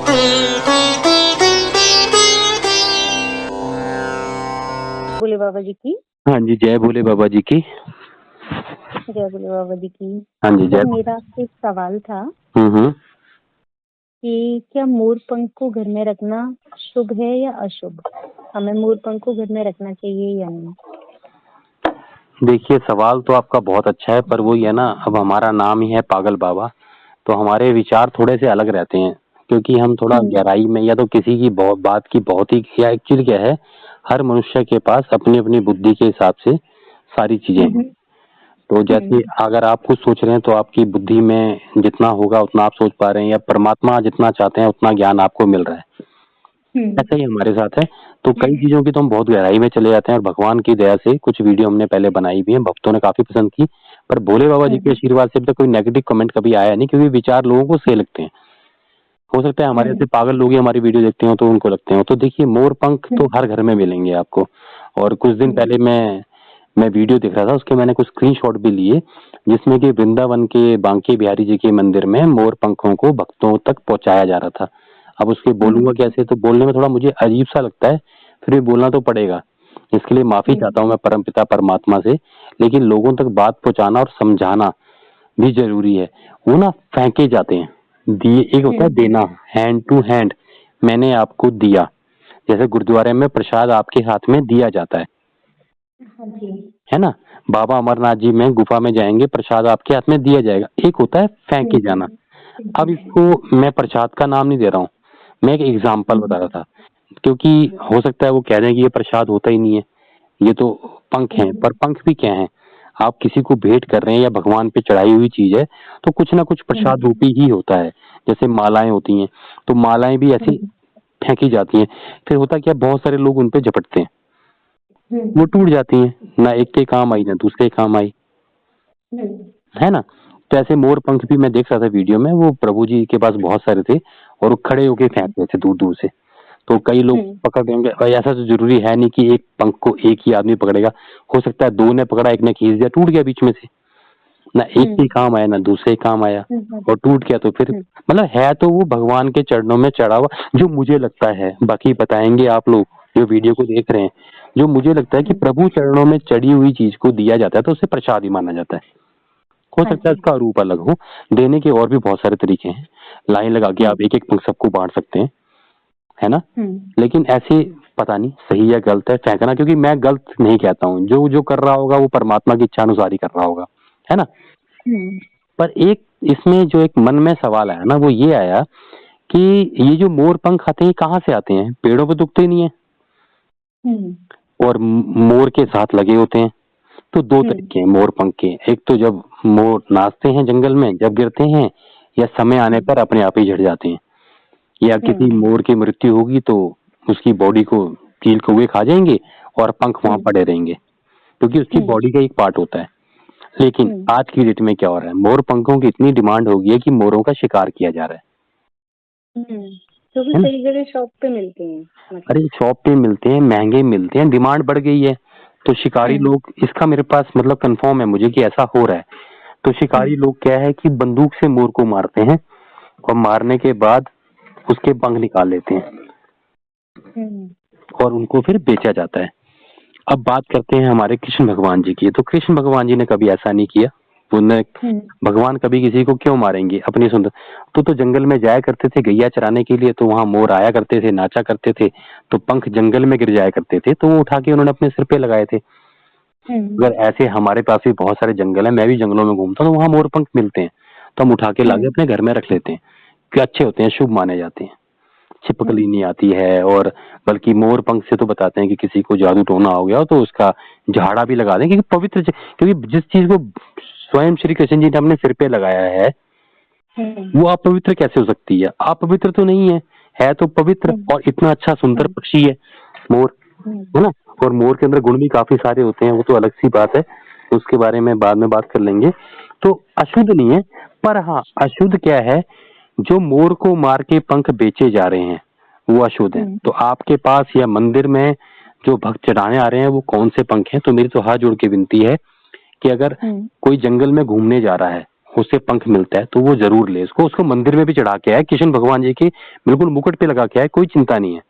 भोले बाबा जी की। हाँ जी, जय भोले बाबा जी की। जय भोले बाबा जी की। हाँ जी, सर जय। मेरा आपसे एक सवाल था हम्म। कि क्या मोर पंख को घर में रखना शुभ है या अशुभ? हमें मोर पंख को घर में रखना चाहिए या नहीं? देखिए, सवाल तो आपका बहुत अच्छा है, पर वही है ना, अब हमारा नाम ही है पागल बाबा, तो हमारे विचार थोड़े से अलग रहते हैं, क्योंकि हम थोड़ा गहराई में या तो किसी की बात की बहुत ही, या एक्चुअली क्या है, हर मनुष्य के पास अपनी अपनी बुद्धि के हिसाब से सारी चीजें हैं। तो जैसे अगर आप कुछ सोच रहे हैं तो आपकी बुद्धि में जितना होगा उतना आप सोच पा रहे हैं, या परमात्मा जितना चाहते हैं उतना ज्ञान आपको मिल रहा है। ऐसा ही हमारे साथ है। तो कई चीजों की तो हम बहुत गहराई में चले जाते हैं, और भगवान की दया से कुछ वीडियो हमने पहले बनाई भी है, भक्तों ने काफी पसंद की, पर भोले बाबा जी के आशीर्वाद से अब तक कोई नेगेटिव कमेंट कभी आया नहीं, क्योंकि विचार लोगों को सही लगते हैं। हो सकता है हमारे ऐसे पागल लोग ही हमारी वीडियो देखते हो तो उनको लगते हो। तो देखिए, मोर पंख तो हर घर में मिलेंगे आपको। और कुछ दिन पहले मैं वीडियो देख रहा था, उसके मैंने कुछ स्क्रीनशॉट भी लिए, जिसमें कि वृंदावन के बांके बिहारी जी के मंदिर में मोर पंखों को भक्तों तक पहुंचाया जा रहा था। अब उसके बोलूंगा कैसे, तो बोलने में थोड़ा मुझे अजीब सा लगता है, फिर भी बोलना तो पड़ेगा। इसके लिए माफी चाहता हूँ मैं परमपिता परमात्मा से, लेकिन लोगों तक बात पहुंचाना और समझाना भी जरूरी है। वो ना फेंके जाते हैं दिए, एक होता है देना, हैंड टू हैंड, मैंने आपको दिया, जैसे गुरुद्वारे में प्रसाद आपके हाथ में दिया जाता है ना। बाबा अमरनाथ जी में गुफा में जाएंगे, प्रसाद आपके हाथ में दिया जाएगा। एक होता है फेंके जाना। अब इसको मैं प्रसाद का नाम नहीं दे रहा हूँ, मैं एक एग्जाम्पल बता रहा था, क्योंकि हो सकता है वो कह दें कि ये प्रसाद होता ही नहीं है, ये तो पंख हैं। पर पंख भी क्या है, आप किसी को भेंट कर रहे हैं या भगवान पे चढ़ाई हुई चीज है, तो कुछ ना कुछ प्रसाद रूपी ही होता है। जैसे मालाएं होती हैं, तो मालाएं भी ऐसी फेंकी जाती हैं, फिर होता क्या, बहुत सारे लोग उन पे झपटते हैं, वो टूट जाती हैं, ना एक के काम आई ना दूसरे काम आई, है ना। तो ऐसे मोर पंख भी मैं देख रहा था वीडियो में, वो प्रभु जी के पास बहुत सारे थे, और वो खड़े होके फेंक रहे थे दूर दूर से। तो कई लोग पकड़ लेंगे भाई, ऐसा तो जरूरी है नहीं कि एक पंख को एक ही आदमी पकड़ेगा, हो सकता है दो ने पकड़ा, एक ने खींच दिया, टूट गया बीच में से, ना एक के काम आया ना दूसरे काम आया, और टूट गया। तो फिर मतलब है तो वो भगवान के चरणों में चढ़ा हुआ, जो मुझे लगता है, बाकी बताएंगे आप लोग जो वीडियो को देख रहे हैं, जो मुझे लगता है कि प्रभु चरणों में चढ़ी हुई चीज को दिया जाता है तो उसे प्रसाद ही माना जाता है। हो सकता है इसका रूप अलग हो, देने के और भी बहुत सारे तरीके हैं, लाइन लगा के आप एक एक पंख सबको बांट सकते हैं, है ना। लेकिन ऐसे पता नहीं सही या गलत है फेंकना, क्योंकि मैं गलत नहीं कहता हूँ, जो जो कर रहा होगा वो परमात्मा की इच्छा अनुसार ही कर रहा होगा, है ना। पर एक इसमें जो एक मन में सवाल आया ना, वो ये आया कि ये जो मोर पंख आते हैं कहाँ से आते हैं, पेड़ों पे तो उगते नहीं है, और मोर के साथ लगे होते हैं। तो दो तरीके हैं मोर पंख के, एक तो जब मोर नाचते हैं जंगल में जब गिरते हैं, या समय आने पर अपने आप ही झड़ जाते हैं, या किसी मोर की मृत्यु होगी तो उसकी बॉडी को चील कौवे खा जाएंगे और पंख वहां पड़े रहेंगे, क्योंकि उसकी बॉडी का एक पार्ट होता है। लेकिन आज की डेट में क्या हो रहा है, मोर पंखों की इतनी डिमांड हो गई है कि मोरों का शिकार किया जा रहा है। तो भी सही जगह शॉप पे मिलते हैं, अरे शॉप पे मिलते हैं, महंगे मिलते हैं, डिमांड बढ़ गई है, तो शिकारी लोग, इसका मेरे पास मतलब कंफर्म है मुझे कि ऐसा हो रहा है। तो शिकारी लोग क्या है कि बंदूक से मोर को मारते हैं, और मारने के बाद उसके पंख निकाल लेते हैं, और उनको फिर बेचा जाता है। अब बात करते हैं हमारे कृष्ण भगवान जी की, तो कृष्ण भगवान जी ने कभी ऐसा नहीं किया। उन्हें भगवान कभी किसी को क्यों मारेंगे अपनी सुंदर, तो जंगल में जाया करते थे गैया चराने के लिए, तो वहां मोर आया करते थे, नाचा करते थे, तो पंख जंगल में गिर जाया करते थे, तो वो उठा के उन्होंने अपने सिर पे लगाए थे। अगर ऐसे हमारे पास भी बहुत सारे जंगल है, मैं भी जंगलों में घूमता हूँ, तो वहां मोर पंख मिलते हैं, तो हम उठा के लाके अपने घर में रख लेते हैं, कि अच्छे होते हैं, शुभ माने जाते हैं, छिपकली नहीं आती है। और बल्कि मोर पंख से तो बताते हैं कि किसी को जादू टोना हो गया हो तो उसका झाड़ा भी लगा दें, क्योंकि पवित्र, क्योंकि जिस चीज को स्वयं श्री कृष्ण जी ने अपने सिर पे लगाया है वो अपवित्र कैसे हो सकती है, अपवित्र तो नहीं है तो पवित्र, और इतना अच्छा सुंदर पक्षी है मोर, है ना। और मोर के अंदर गुण भी काफी सारे होते हैं, वो तो अलग सी बात है, उसके बारे में बाद में बात कर लेंगे। तो अशुद्ध नहीं है, पर हाँ अशुद्ध क्या है, जो मोर को मार के पंख बेचे जा रहे हैं वो अशुद्ध है। तो आपके पास या मंदिर में जो भक्त चढ़ाने आ रहे हैं वो कौन से पंख हैं, तो मेरी तो हाथ जोड़ के विनती है कि अगर कोई जंगल में घूमने जा रहा है उससे पंख मिलता है तो वो जरूर ले इसको, उसको मंदिर में भी चढ़ा के आए, कृष्ण भगवान जी के बिल्कुल मुकुट पे लगा के आए, कोई चिंता नहीं है।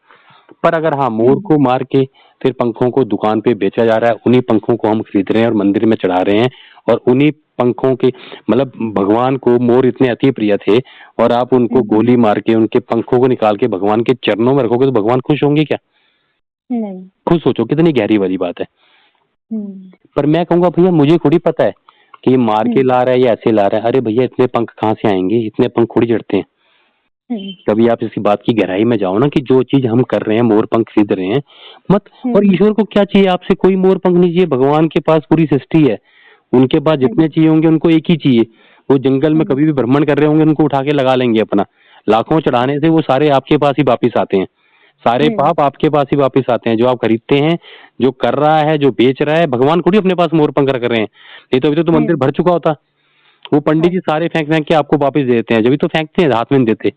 पर अगर हाँ मोर को मार के फिर पंखों को दुकान पे बेचा जा रहा है, उन्हीं पंखों को हम खरीद रहे हैं और मंदिर में चढ़ा रहे हैं, और उन्हीं पंखों के मतलब भगवान को मोर इतने अति प्रिय थे और आप उनको गोली मार के उनके पंखों को निकाल के भगवान के चरणों में रखोगे तो भगवान खुश होंगे क्या? नहीं। खुद सोचो कितनी गहरी वाली बात है। पर मैं कहूंगा भैया मुझे थोड़ी पता है कि ये मार के ला रहा है या ऐसे ला रहा है। अरे भैया इतने पंख कहाँ से आएंगे, इतने पंख थोड़ी चढ़ते हैं। कभी आप इसकी बात की गहराई में जाओ ना कि जो चीज हम कर रहे हैं, मोर पंख खरीद रहे हैं मत, और ईश्वर को क्या चाहिए आपसे? कोई मोर पंख नहीं चाहिए, भगवान के पास पूरी सृष्टि है, उनके पास जितने चाहिए होंगे उनको एक ही चाहिए। वो जंगल में कभी भी भ्रमण कर रहे होंगे, उनको उठा के लगा लेंगे अपना, लाखों चढ़ाने से वो सारे आपके पास ही वापिस आते हैं, सारे पाप आपके पास ही वापिस आते हैं। जो आप खरीदते हैं, जो कर रहा है, जो बेच रहा है, भगवान खुद ही अपने पास मोर पंख रख रहे हैं, नहीं तो अभी तो मंदिर भर चुका होता। वो पंडित जी सारे फेंक फेंक के आपको वापिस देते हैं, जब भी तो फेंकते हैं, हाथ में नहीं देते,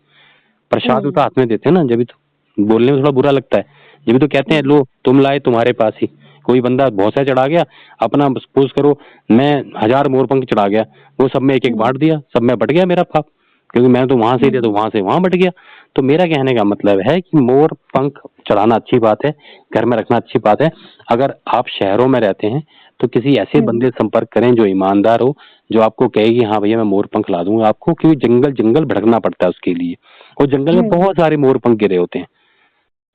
प्रसाद तो हाथ में देते हैं ना, जब भी तो बोलने में थोड़ा बुरा लगता है, जब भी तो कहते हैं लो तुम लाए तुम्हारे पास ही। कोई बंदा बहुत सा चढ़ा गया अपना, सपोज करो मैं 1000 मोर पंख चढ़ा गया, वो सब में एक एक बांट दिया, सब में बट गया मेरा पाप, क्योंकि मैंने तो वहां से लिया तो वहां से वहां बट गया। तो मेरा कहने का मतलब है कि मोर पंख चढ़ाना अच्छी बात है, घर में रखना अच्छी बात है। अगर आप शहरों में रहते हैं तो किसी ऐसे बंदे से संपर्क करें जो ईमानदार हो, जो आपको कहे कि हाँ भैया मैं मोर पंख ला दूंगा आपको, क्योंकि जंगल जंगल भटकना पड़ता है उसके लिए, और जंगल में बहुत सारे मोर पंख गिरे होते हैं,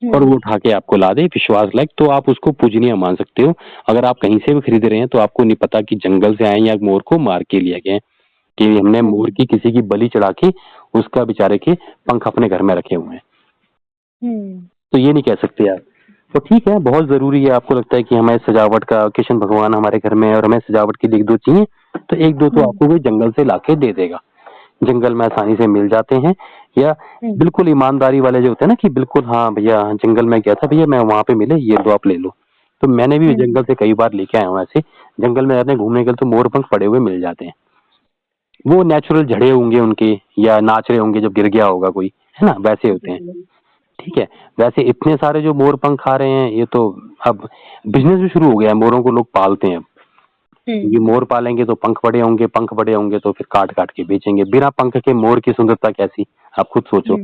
और वो उठा के आपको ला दे विश्वास लायक, तो आप उसको पूजनीय मान सकते हो। अगर आप कहीं से भी खरीद रहे हैं तो आपको नहीं पता कि जंगल से आए या मोर को मार के लिया गया, कि हमने मोर की किसी की बलि चढ़ा के उसका बेचारे के पंख अपने घर में रखे हुए हैं, तो ये नहीं कह सकते आप। तो ठीक है, बहुत जरूरी है, आपको लगता है कि हमें सजावट का, कृष्ण भगवान हमारे घर में और हमें सजावट के लिए 1-2 चाहिए, तो 1-2 तो आपको कोई जंगल से लाके दे देगा, जंगल में आसानी से मिल जाते हैं। या बिल्कुल ईमानदारी वाले जो होते हैं ना कि बिल्कुल हाँ भैया जंगल में गया था भैया, मैं वहां पे मिले, ये लो आप ले लो। तो मैंने भी जंगल से कई बार लेके आया हूँ, ऐसे जंगल में रहते हैं घूमने के लिए तो मोर पंख पड़े हुए मिल जाते हैं, वो नेचुरल झड़े होंगे उनके, या नाच रहे होंगे जब गिर गया होगा कोई, है ना, वैसे होते हैं। ठीक है, वैसे इतने सारे जो मोर पंख आ रहे हैं, ये तो अब बिजनेस भी शुरू हो गया है, मोरों को लोग पालते हैं। ये मोर पालेंगे तो पंख बड़े होंगे, पंख बड़े होंगे तो फिर काट काट के बेचेंगे। बिना पंख के मोर की सुंदरता कैसी, आप खुद सोचो।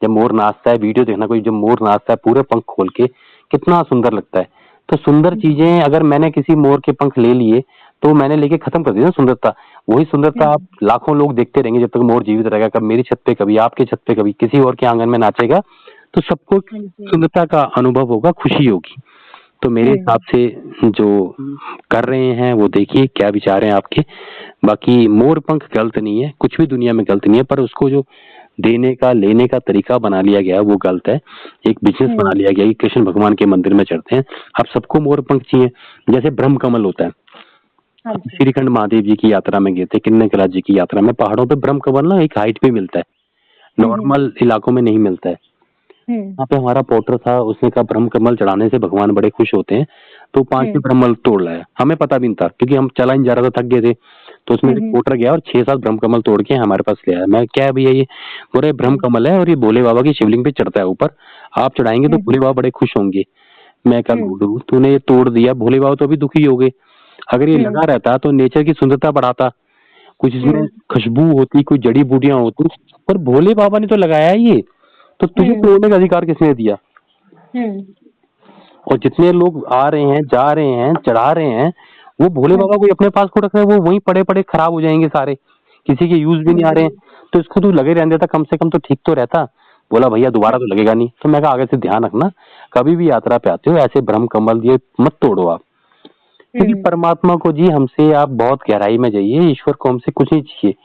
जब मोर नाचता है, वीडियो देखना कोई, जब मोर नाचता है पूरे पंख खोल के, कितना सुंदर लगता है। तो सुंदर चीजें अगर मैंने किसी मोर के पंख ले लिए तो मैंने लेके खत्म कर दी ना सुंदरता। वही सुंदरता आप लाखों लोग देखते रहेंगे जब तक मोर जीवित रहेगा। कब मेरी छत पे, कभी आपके छत पे, कभी किसी और के आंगन में नाचेगा, तो सबको सुंदरता का अनुभव होगा, खुशी होगी। तो मेरे हिसाब से जो कर रहे हैं वो देखिए क्या विचार हैं आपके। बाकी मोर पंख गलत नहीं है, कुछ भी दुनिया में गलत नहीं है, पर उसको जो देने का, लेने का तरीका बना लिया गया वो गलत है। एक बिजनेस बना लिया गया कि कृष्ण भगवान के मंदिर में चढ़ते हैं, अब सबको मोर पंख चाहिए। जैसे ब्रह्म कमल होता है, श्रीखंड महादेव जी की यात्रा में गए थे, किन्नर जी की यात्रा में, पहाड़ों पे ब्रह्म कमल ना एक हाइट पे मिलता है, नॉर्मल इलाकों में नहीं मिलता है। वहाँ पे हमारा पोर्टर था, उसने कहा ब्रह्म कमल चढ़ाने से भगवान बड़े खुश होते हैं, तो 5 ब्रह्म कमल तोड़ लाया। हमें पता भी नहीं था क्योंकि हम चला नहीं जा रहा था, थक गए थे। तो उसमें पोर्टर गया और 6-7 ब्रह्म कमल तोड़ के हमारे पास ले आया। मैं क्या है भैया ये? बोले ब्रह्म कमल है और ये भोले बाबा की शिवलिंग पे चढ़ता है ऊपर, आप चढ़ाएंगे तो भोले बाबा बड़े खुश होंगे। मैं कहा गुरु तूने ये तोड़ दिया, भोले बाबा तो अभी दुखी हो गए। अगर ये लगा रहता तो नेचर की सुंदरता बढ़ाता, कुछ इसमें खुशबू होती, कुछ जड़ी बूटियां होती, पर भोले बाबा ने तो लगाया है ये, तो तुझे तोड़ने का अधिकार किसने दिया? और जितने लोग आ रहे हैं, जा रहे हैं, चढ़ा रहे हैं, वो भोले बाबा को अपने पास को रख रहे हैं, वो वहीं पड़े पड़े खराब हो जाएंगे सारे, किसी के यूज भी नहीं आ रहे हैं। तो इसको तू लगे रहने देता, कम से कम तो ठीक तो रहता। बोला भैया दोबारा तो लगेगा नहीं। तो मैं कहा आगे से ध्यान रखना, कभी भी यात्रा पे आते हो ऐसे ब्रह्म कमल ये मत तोड़ो आप, क्योंकि परमात्मा को जी हमसे आप बहुत गहराई में जाइए, ईश्वर को हमसे कुछ नहीं चाहिए।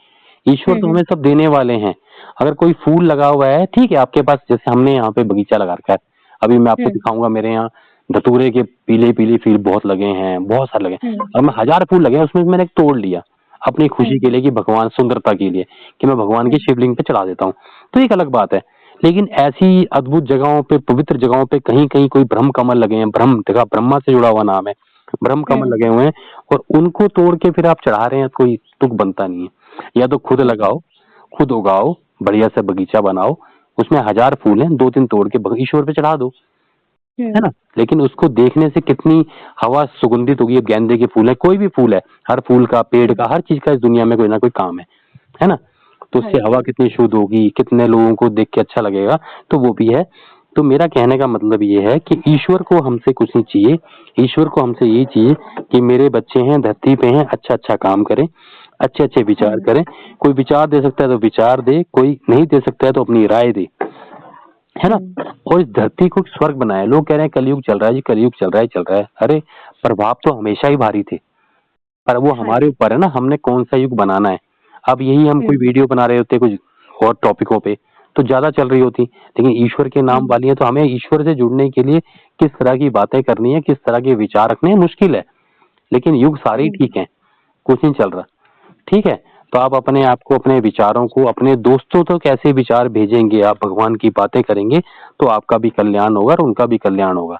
ईश्वर तो हमें सब देने वाले हैं। अगर कोई फूल लगा हुआ है, ठीक है आपके पास, जैसे हमने यहाँ पे बगीचा लगा रखा है, अभी मैं आपको दिखाऊंगा, मेरे यहाँ धतूरे के पीले पीले फूल बहुत लगे हैं, बहुत सारे लगे हैं, और मैं 1000 फूल लगे हैं, उसमें मैंने एक तोड़ लिया अपनी खुशी के लिए, कि भगवान सुंदरता के लिए, कि मैं भगवान की शिवलिंग पे चढ़ा देता हूँ, तो एक अलग बात है। लेकिन ऐसी अद्भुत जगहों पे, पवित्र जगहों पे कहीं कहीं कोई ब्रह्म कमल लगे हैं, ब्रह्म देखा, ब्रह्मा से जुड़ा हुआ नाम है, ब्रह्म कमल लगे हुए हैं, और उनको तोड़ के फिर आप चढ़ा रहे हैं, कोई तुक बनता नहीं है। या तो खुद लगाओ, खुद उगाओ, बढ़िया से बगीचा बनाओ, उसमें 1000 फूल हैं, 2-3 तोड़ के ईश्वर पे चढ़ा दो, है ना। लेकिन उसको देखने से कितनी हवा सुगंधित होगी। अब गेंदे के फूल है, कोई भी फूल है, हर फूल का, पेड़ का, हर चीज का इस दुनिया में कोई ना कोई काम है। है ना। तो उससे हवा कितनी शुद्ध होगी, कितने लोगों को देख के अच्छा लगेगा, तो वो भी है। तो मेरा कहने का मतलब ये है कि ईश्वर को हमसे कुछ नहीं चाहिए, ईश्वर को हमसे यही चाहिए कि मेरे बच्चे हैं, धरती पे हैं, अच्छा अच्छा काम करें, अच्छे अच्छे विचार करें। कोई विचार दे सकता है तो विचार दे, कोई नहीं दे सकता है तो अपनी राय दे, है ना। और इस धरती को स्वर्ग बनाया। लोग कह रहे हैं कलयुग चल रहा है जी, कलयुग चल रहा है, चल रहा है। अरे प्रभाव तो हमेशा ही भारी थे, पर वो हमारे ऊपर है ना, हमने कौन सा युग बनाना है। अब यही हम कोई वीडियो बना रहे होते कुछ और टॉपिकों पे तो ज्यादा चल रही होती, लेकिन ईश्वर के नाम वाली है तो हमें ईश्वर से जुड़ने के लिए किस तरह की बातें करनी है, किस तरह के विचार रखने हैं, मुश्किल है। लेकिन युग सारे ही ठीक है, कुछ नहीं चल रहा, ठीक है। तो आप अपने आप को, अपने विचारों को अपने दोस्तों तक कैसे विचार भेजेंगे, आप भगवान की बातें करेंगे तो आपका भी कल्याण होगा और उनका भी कल्याण होगा।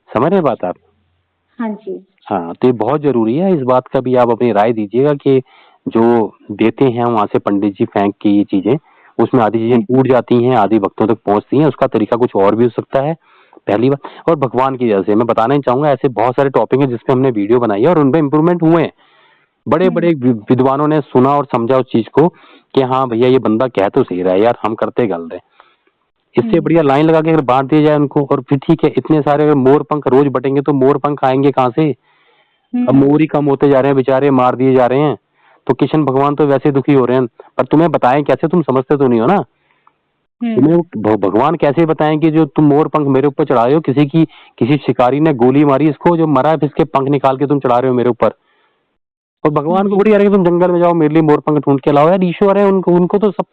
समझ रहे बात आप? हाँ जी। हाँ, तो ये बहुत जरूरी है। इस बात का भी आप अपनी राय दीजिएगा कि जो देते हैं वहां से पंडित जी फेंक के ये चीजें, उसमें आधी चीजें टूट जाती हैं, आधी भक्तों तक पहुंचती हैं, उसका तरीका कुछ और भी हो सकता है, पहली बात। और भगवान की वजह से मैं बताना ही चाहूंगा, ऐसे बहुत सारे टॉपिक हैं जिसपे हमने वीडियो बनाई है और उनपे इम्प्रूवमेंट हुए हैं। बड़े बड़े विद्वानों ने सुना और समझा उस चीज को कि हाँ भैया ये बंदा कह तो सही रहा है यार, हम करते गलत है। इससे बढ़िया लाइन लगा के अगर बांट दिया जाए उनको, और फिर ठीक है, इतने सारे अगर मोर पंख रोज बटेंगे तो मोर पंख आएंगे कहाँ से? अब मोर ही कम होते जा रहे हैं, बेचारे मार दिए जा रहे हैं, तो किशन भगवान तो वैसे दुखी हो रहे हैं। पर तुम्हें बताएं कैसे, तुम समझते तो नहीं हो ना। तुम्हें भगवान कैसे बताएं कि जो तुम मोर पंख मेरे ऊपर चढ़ा रहे हो, किसी शिकारी ने गोली मारी इसको, जो मरा है, इसके पंख निकाल के तुम चढ़ा रहे हो मेरे ऊपर। और भगवान को बड़ी यार तुम जंगल में जाओ, मेरे लिए मोर पंख ढूंढ के लाओ। यार ईश्वर है, उनको उनको तो सब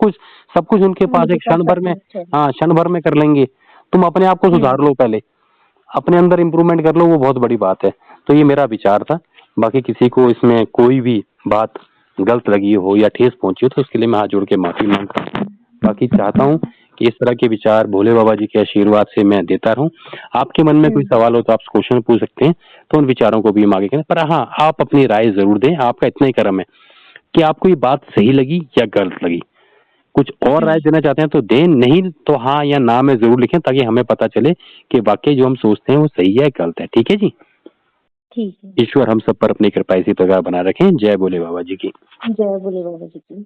कुछ उनके पास एक क्षण भर में, हाँ क्षण भर में कर लेंगे। तुम अपने आप को सुधार लो, पहले अपने अंदर इम्प्रूवमेंट कर लो, वो बहुत बड़ी बात है। तो ये मेरा विचार था। बाकी किसी को इसमें कोई भी बात गलत लगी हो या ठेस पहुंची हो तो उसके लिए मैं हाथ जोड़ के माफी मांगता हूँ। बाकी चाहता हूँ कि इस तरह के विचार भोले बाबा जी के आशीर्वाद से मैं देता रहूं। आपके मन में कोई सवाल हो तो आप क्वेश्चन पूछ सकते हैं, तो उन विचारों को भी हम आगे करें। पर हाँ, आप अपनी राय जरूर दें। आपका इतना ही कर्म है कि आपको ये बात सही लगी या गलत लगी। कुछ और राय देना चाहते हैं तो दें, नहीं तो हाँ या ना में जरूर लिखें, ताकि हमें पता चले कि वाकई जो हम सोचते हैं वो सही है गलत है। ठीक है जी? ठीक है। ईश्वर हम सब पर अपनी कृपा इसी प्रकार बना रखें। जय भोले बाबा जी की। जय भोले बाबा जी की।